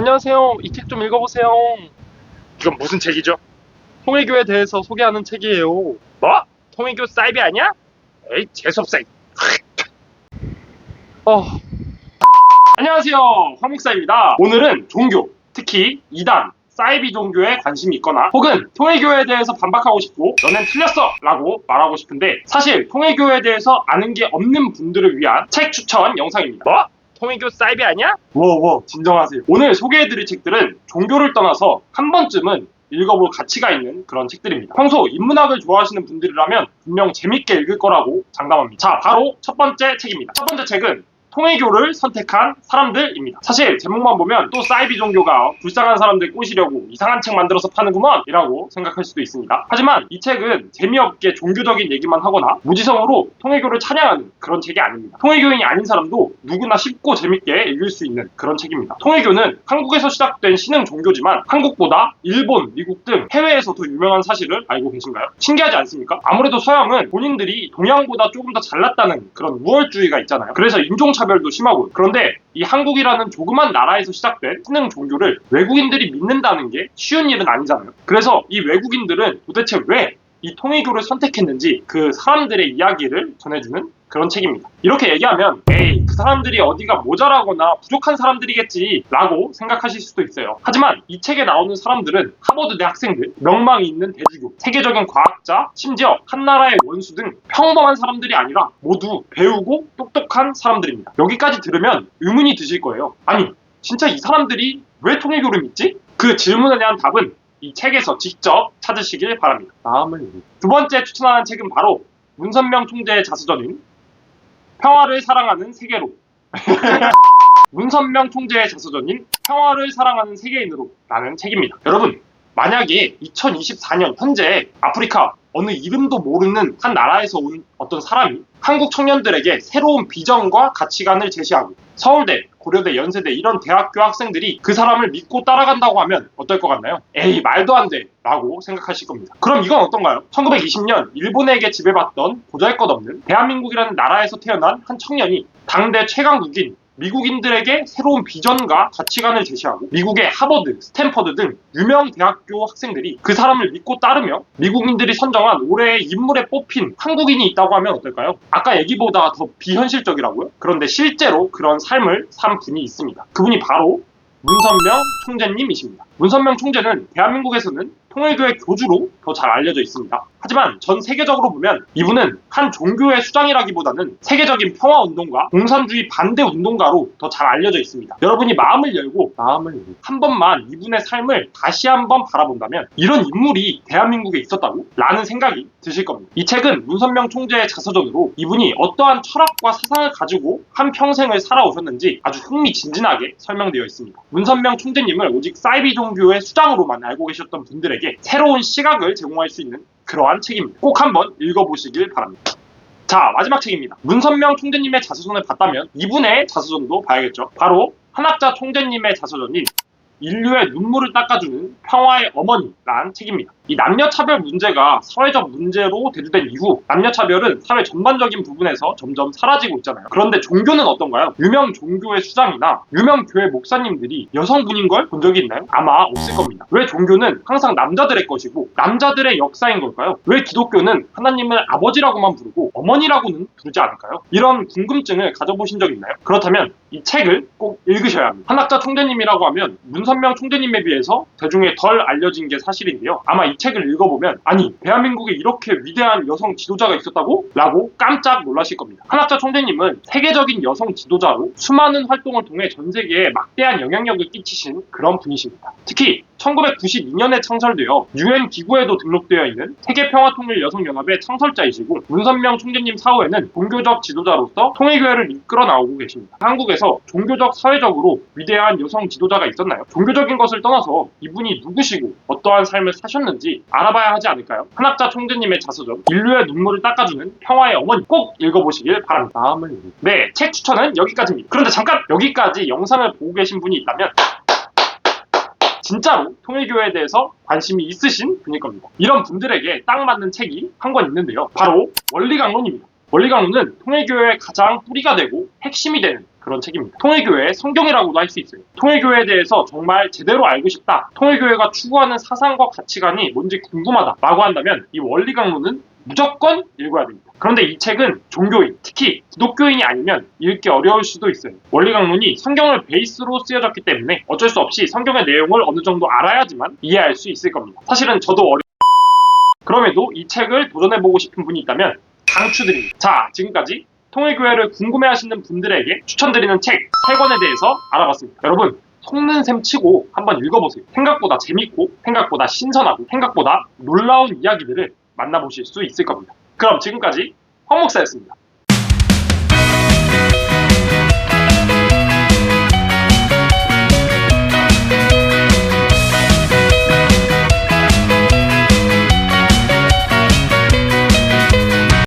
안녕하세요. 이 책 좀 읽어보세요. 이건 무슨 책이죠? 통일교에 대해서 소개하는 책이에요. 뭐? 통일교 사이비 아니야? 에이 재수없어. 어, 안녕하세요, 황목사입니다. 오늘은 종교, 특히 이단, 사이비 종교에 관심이 있거나 혹은 통일교에 대해서 반박하고 싶고 너넨 틀렸어! 라고 말하고 싶은데 사실 통일교에 대해서 아는 게 없는 분들을 위한 책 추천 영상입니다. 뭐? 통일교 사이비 아니야? 워워 진정하세요. 오늘 소개해드릴 책들은 종교를 떠나서 한 번쯤은 읽어볼 가치가 있는 그런 책들입니다. 평소 인문학을 좋아하시는 분들이라면 분명 재밌게 읽을 거라고 장담합니다. 자, 바로 첫 번째 책입니다. 첫 번째 책은 통일교를 선택한 사람들입니다. 사실 제목만 보면 또 사이비 종교가 불쌍한 사람들 꼬시려고 이상한 책 만들어서 파는구먼 이라고 생각할 수도 있습니다. 하지만 이 책은 재미없게 종교적인 얘기만 하거나 무지성으로 통일교를 찬양하는 그런 책이 아닙니다. 통일교인이 아닌 사람도 누구나 쉽고 재밌게 읽을 수 있는 그런 책입니다. 통일교는 한국에서 시작된 신흥 종교지만 한국보다 일본, 미국 등 해외에서 더 유명한 사실을 알고 계신가요? 신기하지 않습니까? 아무래도 서양은 본인들이 동양보다 조금 더 잘났다는 그런 우월주의가 있잖아요. 그래서 인종차별도 심하고, 그런데 이 한국이라는 조그만 나라에서 시작된 신흥 종교를 외국인들이 믿는다는 게 쉬운 일은 아니잖아요. 그래서 이 외국인들은 도대체 왜 이 통일교를 선택했는지 그 사람들의 이야기를 전해주는 그런 책입니다. 이렇게 얘기하면 에이 그 사람들이 어디가 모자라거나 부족한 사람들이겠지 라고 생각하실 수도 있어요. 하지만 이 책에 나오는 사람들은 하버드대 학생들, 명망이 있는 대주교, 세계적인 과학자, 심지어 한나라의 원수 등 평범한 사람들이 아니라 모두 배우고 똑똑한 사람들입니다. 여기까지 들으면 의문이 드실 거예요. 아니 진짜 이 사람들이 왜 통일교를 믿지? 그 질문에 대한 답은 이 책에서 직접 찾으시길 바랍니다. 두 번째 추천하는 책은 바로 문선명 총재의 자서전인 평화를 사랑하는 세계로 문선명 총재의 자서전인 평화를 사랑하는 세계인으로 라는 책입니다. 여러분 만약에 2024년 현재 아프리카 어느 이름도 모르는 한 나라에서 온 어떤 사람이 한국 청년들에게 새로운 비전과 가치관을 제시하고 서울대, 고려대, 연세대 이런 대학교 학생들이 그 사람을 믿고 따라간다고 하면 어떨 것 같나요? 에이 말도 안 돼 라고 생각하실 겁니다. 그럼 이건 어떤가요? 1920년 일본에게 지배받던 보잘것없는 대한민국이라는 나라에서 태어난 한 청년이 당대 최강국인 미국인들에게 새로운 비전과 가치관을 제시하고 미국의 하버드, 스탠퍼드 등 유명 대학교 학생들이 그 사람을 믿고 따르며 미국인들이 선정한 올해의 인물에 뽑힌 한국인이 있다고 하면 어떨까요? 아까 얘기보다 더 비현실적이라고요? 그런데 실제로 그런 삶을 산 분이 있습니다. 그분이 바로 문선명 총재님이십니다. 문선명 총재는 대한민국에서는 통일교의 교주로 더 잘 알려져 있습니다. 하지만 전 세계적으로 보면 이분은 한 종교의 수장이라기보다는 세계적인 평화운동가, 공산주의 반대 운동가로 더 잘 알려져 있습니다. 여러분이 마음을 열고 한 번만 이분의 삶을 다시 한번 바라본다면 이런 인물이 대한민국에 있었다고? 라는 생각이 드실 겁니다. 이 책은 문선명 총재의 자서전으로 이분이 어떠한 철학과 사상을 가지고 한 평생을 살아오셨는지 아주 흥미진진하게 설명되어 있습니다. 문선명 총재님을 오직 사이비 종교의 수장으로만 알고 계셨던 분들에게 새로운 시각을 제공할 수 있는 그러한 책입니다. 꼭 한번 읽어보시길 바랍니다. 자, 마지막 책입니다. 문선명 총재님의 자서전을 봤다면 이분의 자서전도 봐야겠죠. 바로 한학자 총재님의 자서전인 인류의 눈물을 닦아주는 평화의 어머니라는 책입니다. 이 남녀차별 문제가 사회적 문제로 대두된 이후 남녀차별은 사회 전반적인 부분에서 점점 사라지고 있잖아요. 그런데 종교는 어떤가요? 유명 종교의 수장이나 유명 교회 목사님들이 여성분인 걸 본 적이 있나요? 아마 없을 겁니다. 왜 종교는 항상 남자들의 것이고 남자들의 역사인 걸까요? 왜 기독교는 하나님을 아버지라고만 부르고 어머니라고는 부르지 않을까요? 이런 궁금증을 가져보신 적 있나요? 그렇다면 이 책을 꼭 읽으셔야 합니다. 한학자 총재님이라고 하면 문선명 총재님에 비해서 대중에 덜 알려진 게 사실인데요. 아마 이 책을 읽어보면 아니 대한민국에 이렇게 위대한 여성 지도자가 있었다고? 라고 깜짝 놀라실 겁니다. 한학자 총재님은 세계적인 여성 지도자로 수많은 활동을 통해 전 세계에 막대한 영향력을 끼치신 그런 분이십니다. 특히 1992년에 창설되어 UN 기구에도 등록되어 있는 세계평화통일여성연합의 창설자이시고 문선명 총재님 사후에는 종교적 지도자로서 통일교회를 이끌어 나오고 계십니다. 한국에서 종교적 사회적으로 위대한 여성 지도자가 있었나요? 종교적인 것을 떠나서 이분이 누구시고 어떠한 삶을 사셨는지 알아봐야 하지 않을까요? 한학자 총재님의 자서전 인류의 눈물을 닦아주는 평화의 어머니 꼭 읽어보시길 바랍니다. 네, 책 추천은 여기까지입니다. 그런데 잠깐 여기까지 영상을 보고 계신 분이 있다면 진짜로 통일교에 대해서 관심이 있으신 분일 겁니다. 이런 분들에게 딱 맞는 책이 한 권 있는데요. 바로 원리강론입니다. 원리강론은 통일교회의 가장 뿌리가 되고 핵심이 되는 그런 책입니다. 통일교회의 성경이라고도 할 수 있어요. 통일교회에 대해서 정말 제대로 알고 싶다, 통일교회가 추구하는 사상과 가치관이 뭔지 궁금하다라고 한다면 이 원리강론은 무조건 읽어야 됩니다. 그런데 이 책은 종교인, 특히 기독교인이 아니면 읽기 어려울 수도 있어요. 원리강론이 성경을 베이스로 쓰여졌기 때문에 어쩔 수 없이 성경의 내용을 어느 정도 알아야지만 이해할 수 있을 겁니다. 사실은 저도 그럼에도 이 책을 도전해보고 싶은 분이 있다면 강추드립니다. 자, 지금까지 통일교회를 궁금해하시는 분들에게 추천드리는 책 3권에 대해서 알아봤습니다. 여러분, 속는 셈 치고 한번 읽어보세요. 생각보다 재밌고, 생각보다 신선하고, 생각보다 놀라운 이야기들을 만나보실 수 있을 겁니다. 그럼 지금까지 황 목사였습니다.